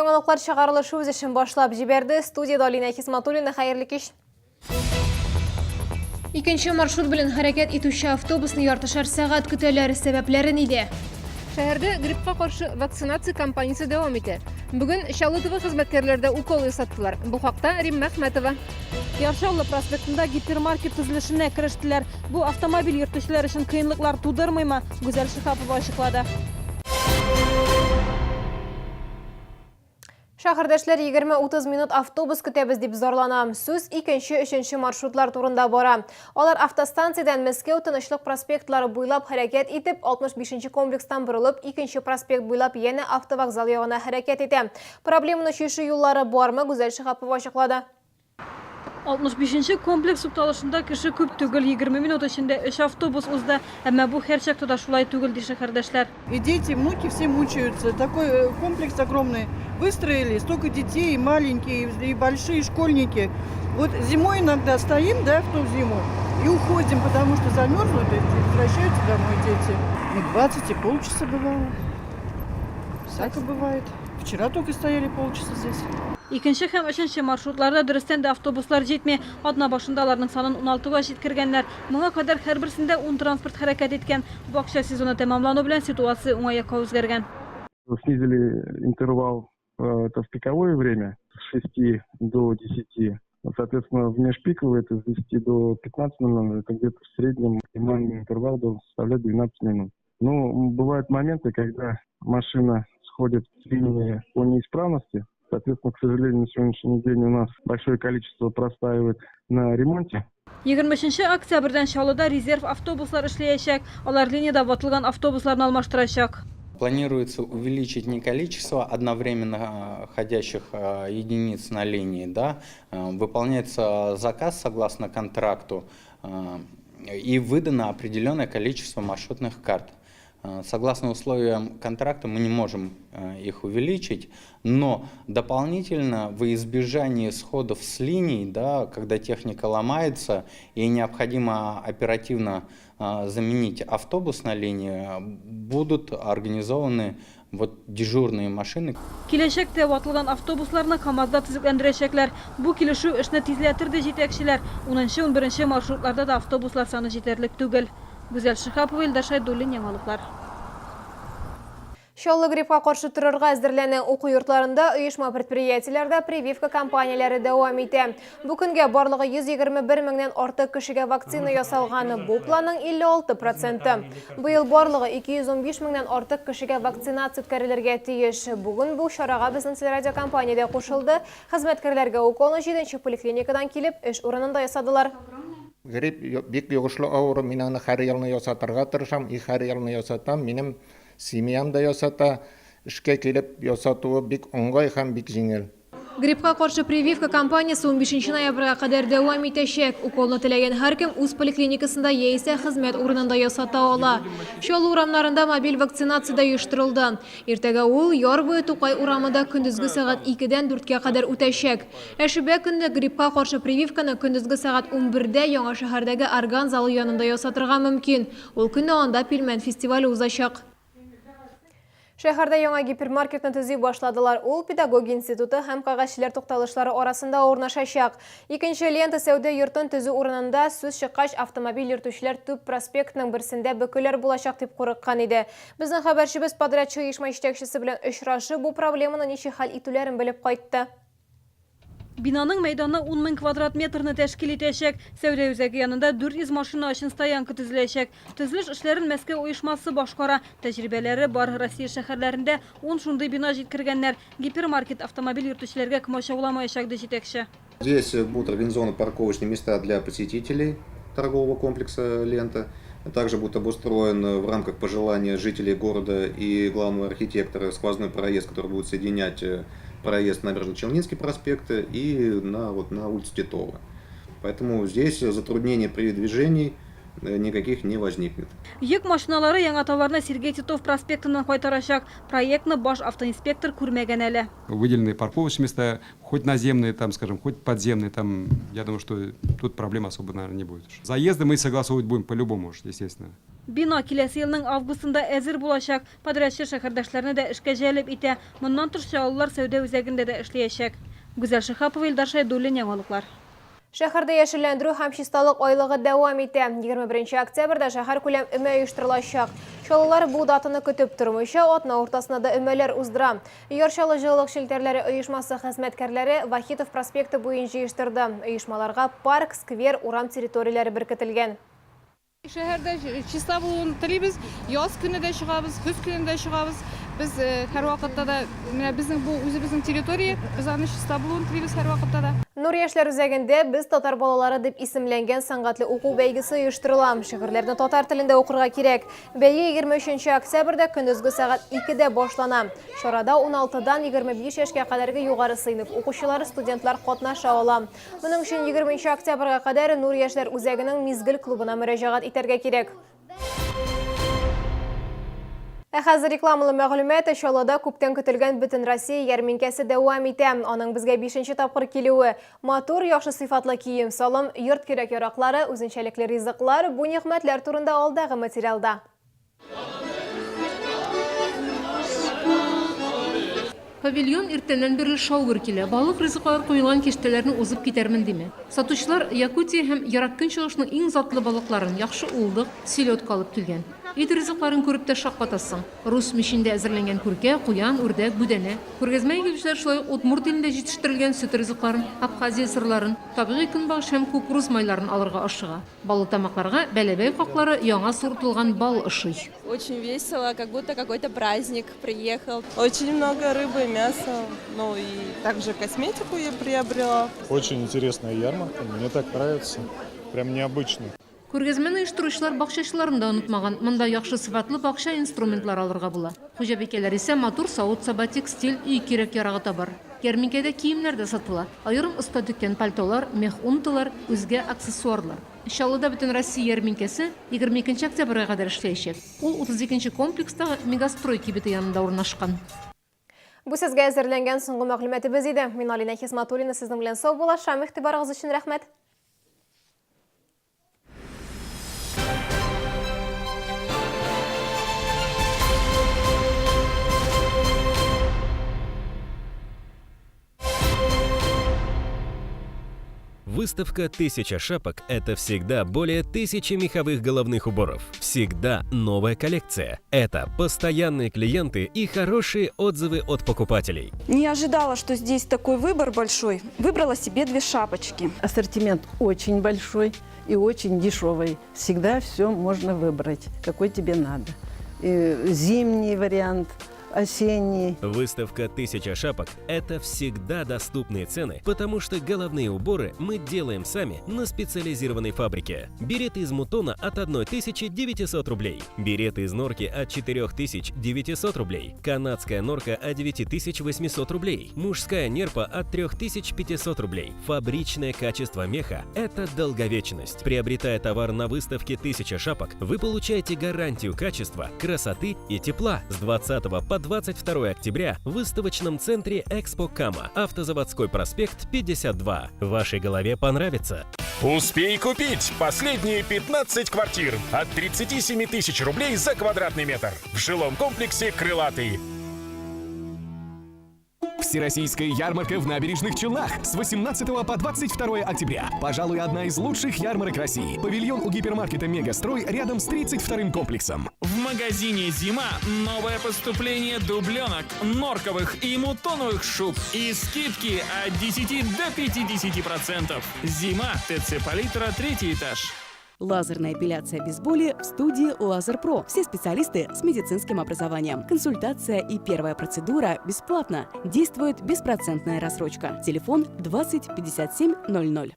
Яңалыклар чыгарылышы үз эшен башлап җибәрде. Студияда Алина Хисматуллина, хәерле кич. Икенче маршрут белән хәрәкәт итүче автобусны яртышар сәгать көтәләр, сәбәпләре нидә? Шәһәрдә гриппка каршы вакцинация кампаниясе дәвам итә. Бүген Чаллы хезмәткәрләрдә укол ясаттылар. Бу хакта Римма Әхмәтова. Яршаллы проспектында гипермаркет төзелешенә керештеләр. Бу автомобиль йөртүчеләр өчен кыенлыклар тудырмыймы? Гүзәл Шихапова ачыклады. Шәһәрдәшләр 20-30 минут автобус көтәбез дип зарлана. Сүз икенче-өченче маршрутлар турында бара. Алар автостанциядән Мәскәү Тынычлык проспектлары буйлап хәрәкәт итеп, 65-нче комплекстан борылып, икенче проспект буйлап яна автовокзал ягына хәрәкәт итә. Проблеманы чишү юллары бармы? Гүзәл Шихапова ачыклады. 65-нче комплекс тукталышында кеше күп түгел, 20 минут эчендә 3 автобус узды. Әмма бу һәр чакта да шулай түгел ди шәһәрдәшләр. И дети, внуки все мучаются. Такой комплекс огромный выстроили, столько детей, и маленькие, и большие школьники. Вот зимой иногда стоим, да, в ту зиму, и уходим, потому что замерзнут, и возвращаются домой дети. Ну, 20 и полчаса бывало. Всяко бывает. Вчера только стояли полчаса здесь. Икенче һәм өченче маршрутларда дөрестән дә автобуслар җитми. Атна башында аларның санын 16-га җиткергәннәр. Моңа кадәр һәрберсендә 10 транспорт хәрәкәт иткән. Бакча сезоны тәмамлану белән ситуация уңайга үзгәргән. Снизили интервал это в пиковое время с 6 до 10. Соответственно, в межпиковое это с 10 до 15:00, это где-то в среднем минимальный интервал должен составлять 12 минут. Но бывают моменты, когда машина сходит с линии по неисправности. Соответственно, к сожалению, на сегодняшний день у нас большое количество простаивает на ремонте. 23 октябрьдән Чаллыда резерв автобуслар эшләячәк. Алар линиядә ватылган автобусларны алмаштырачак. Планируется увеличить не количество одновременно ходящих единиц на линии, да, выполняется заказ согласно контракту и выдано определенное количество маршрутных карт. Согласно условиям контракта мы не можем их увеличить, но дополнительно во избежание сходов с линий, да, когда техника ломается и необходимо оперативно заменить автобус на линии, будут организованы вот дежурные машины. Киләчәктә ватылган автобусларны КАМАЗда төзекләндерәчәкләр. Бу килешү эшне тизләтер ди җитәкчеләр. 10-11 маршрутларда да автобуслар саны җитәрлек түгел. Гүзәл Шихапова, Илдар Шайдуллин, Яңалыклар. Чаллы гриппка каршы торырга әзерләнә уку йортларында оешма предприятиеләрдә прививка кампанияләре дәвам итә. Бу көнгә барлыгы 121 меңнән артык кешегә вакцина ясалганы. Бу планның 56%. Быел барлыгы 215 меңнән артык кешегә вакцинация үткәрелергә тиеш. Бүген бу чарага безнең телерадиокомпания кушылды. Хезмәткәрләргә уколны 7-нче поликлиникадан килеп эш урынында ясадылар. Грипп бик йогышлы авыру, мин аны һәр елны ясатырга тырышам, и һәр елны ясатам. Минем семьям да ясата, эшкә килеп ясатуы бик оңгай һәм бик җиңел. Гриппка каршы прививка кампаниясе 15 ноябрьгә кадәр дәвам итәчәк. Уколны теләгән һәркем үз поликлиникасында яисә хезмәт урынында ясата ала. Чаллы урамнарында мобиль вакцинация да оештырылды. Иртәгә ул яр буе Тукай урамында көндезге сәгать 2-дән 4-кә кадәр үтәчәк. Шимбә көнне гриппка каршы прививканы көндезге сәгать 11-дә Яңа шәһәрдәге орган залы янында ясатырга мөмкин. Ул көнне анда Пилмән фестивале узачак. Шәһәрдә яңа гипермаркетны төзи башладылар. Ул педагогия институты һәм кәгазьчеләр тукталышлары арасында урнашачак. Икенче лента сәүдә йортын төзү урынында сүз чыккач автомобиль йөртүчеләр төп проспектның берсендә бөкеләр булачак дип курыккан иде. Безнең хәбәрчебез подрядчы оешма җитәкчесе белән очрашып, бу проблеманы ничек хәл итүләрен белеп кайтты. Бинаның мәйданы 10 мең квадрат метрны тәшкил итәчәк. Сәүдә үзәге янында 400 машина өчен стоянка төзеләчәк. Төзелеш эшләрен Мәскәү оешмасы башкара. Тәҗрибәләре бар Россия шәһәрләрендә 10 шундый бина җиткергәннәр. Гипермаркет автомобиль йөртүчеләргә комачауламаячак ди җитәкче. Здесь будут организованы парковочные места для посетителей торгового комплекса «Лента». Также будет обустроен в рамках пожелания жителей города и главного архитектора сквозной проезд, который будет соединять проезд на Набережно-Челнинский проспект и на улицу Титова. Поэтому здесь затруднений при движении никаких не возникнет. Йөк машиналары яңа товарны Сергей Титов проспектынан кайтарачак. Проектны баш автоинспектор күрмәгән әле. Выделенные парковочные места, хоть наземные, там, скажем, хоть подземные, там, я думаю, что тут проблем особо, наверное, не будет. Заезды мы согласовывать будем по-любому, естественно. Bina kilesi yılının avgustunda əzir bulaşak. Padraşçı şəhərdaşlarını da işə cəlb ite. Bundan tür şaullar Səudiya üzəgində də işləyəcək. Güzel Şıxapov, Eldar Şaydulлин, Яңалыклар. Шәһәрдә яшелләндерү һәм чисталык айлыгы дәвам итә. 21 октябрьдә шәһәр күләм өмә оештырылачак. Чалалар бу датаны көтеп тормыйча атна уртасында да өмәләр уздыра. Яршалы җылылык шелтәрләре оешмасы хезмәткәрләре Вахитов проспекты буенча оештырды. Оешмаларга парк, сквер, урам территорияләре беркетелгән. Şehirde çista bulun tileybiz, yaz günü de çıkabız, kış günü de çıkabız. Biz her vakitte de bizim bu bizim territoriya, biz onu çista bulun tileybiz her vakitte de. Нур яшьләр үзәгендә без татар балалары дип исемләнгән сәнгатьле уку бәйгесе оештырыла. Шигырьләрне татар телендә укырга кирәк. Бәйге 23 октябрьдә көндезге сәгать 2-дә башлана. Чарада 16-дан 25 яшькә кадәрге югары сыйныф укучылары, студентлар катнаша ала. Моның өчен 20 октябрьгә кадәр Нур яшьләр үзәгенең Мизгел клубына мөрәҗәгать итәргә кирәк. Хәзер рекламалы мәгълүмат Чаллыда күптән көтелгән Бөтен Россия ярминкәсе дәвам итә. Аның безгә 5нче тапкыр килүе. Матур, яхшы сыйфатлы кием, салым, йорт кирәк-яраклары, үзенчәлекле ризыклар бу нигъмәтләр турында алдагы материалда. Павильон иртәннән бирле шаугыр килә. Балык ризыклар куелган киштәләрне узып китәрмен диме. Сатучылар Якутия һәм Ерак Көнчыгышның иң затлы балыкларын, яхшы улдык, селедка алып килгән. Ит ризыкларын күреп тә шаккатасың. Рус мишендә әзерләнгән күркә, куян, үрдәк, бүдәнә. Күргәзмәгә килүчеләр шулай удмурт телендә җитештерелгән сөт ризыкларын, Абхазия сырларын, табигый көнбагыш һәм кукуруз майларын алырга ашыга. Балык тамакларга бәләбәй хаклары яңа суртылган бал ышый. Очень весело, как будто какой-то праздник приехал. Очень много рыбы, мяса, ну и также косметику я приобрела. Очень интересная ярмарка, мне так нравится, прям необычно. Күргәзмәне оештыручылар бакчачыларын да онытмаган. Монда яхшы сыйфатлы бакча инструментлар алырга була. Хуҗабикәләр исә матур савыт-саба, текстиль, үй кирәк-ярагы табар. Ярминкәдә киемнәр дә сатыла. Аерым оста теккән пальтолар, мех унтылар, үзгә аксессуарлар. Чаллыда Бөтен Россия ярминкәсе 22 октябрьгә кадәр эшләячәк. Ул 32 комплекстагы Мегастрой кибете янында урнашкан. Бу сезгә әзерләнгән соңгы мәгълүматыбыз иде. Мин Алина Хисматуллина сезнең белән сау булашам. Игътибарыгыз өчен рәхмәт. Выставка «1000 шапок» — это всегда более 1000 меховых головных уборов. Всегда новая коллекция. Это постоянные клиенты и хорошие отзывы от покупателей. Не ожидала, что здесь такой выбор большой. Выбрала себе 2 шапочки. Ассортимент очень большой и очень дешевый. Всегда все можно выбрать, какой тебе надо. И зимний вариант, осенний. Выставка «1000 шапок» — это всегда доступные цены, потому что головные уборы мы делаем сами на специализированной фабрике. Береты из мутона от 1900 рублей, береты из норки от 4900 рублей, канадская норка от 9800 рублей, мужская нерпа от 3500 рублей. Фабричное качество меха — это долговечность. Приобретая товар на выставке «1000 шапок», вы получаете гарантию качества, красоты и тепла. С 20 по 22 октября в выставочном центре «Экспо Кама», Автозаводской проспект 52. Вашей голове понравится. Успей купить последние 15 квартир от 37 тысяч рублей за квадратный метр в жилом комплексе «Крылатый». Всероссийская ярмарка в Набережных Челнах с 18 по 22 октября. Пожалуй, одна из лучших ярмарок России. Павильон у гипермаркета «Мегастрой» рядом с 32-м комплексом. В магазине «Зима» новое поступление дубленок, норковых и мутоновых шуб и скидки от 10 до 50%. «Зима», ТЦ Палитра, 3-й этаж. Лазерная эпиляция без боли в студии «Лазер Про». Все специалисты с медицинским образованием. Консультация и первая процедура бесплатно. Действует беспроцентная рассрочка. Телефон 20 57 00.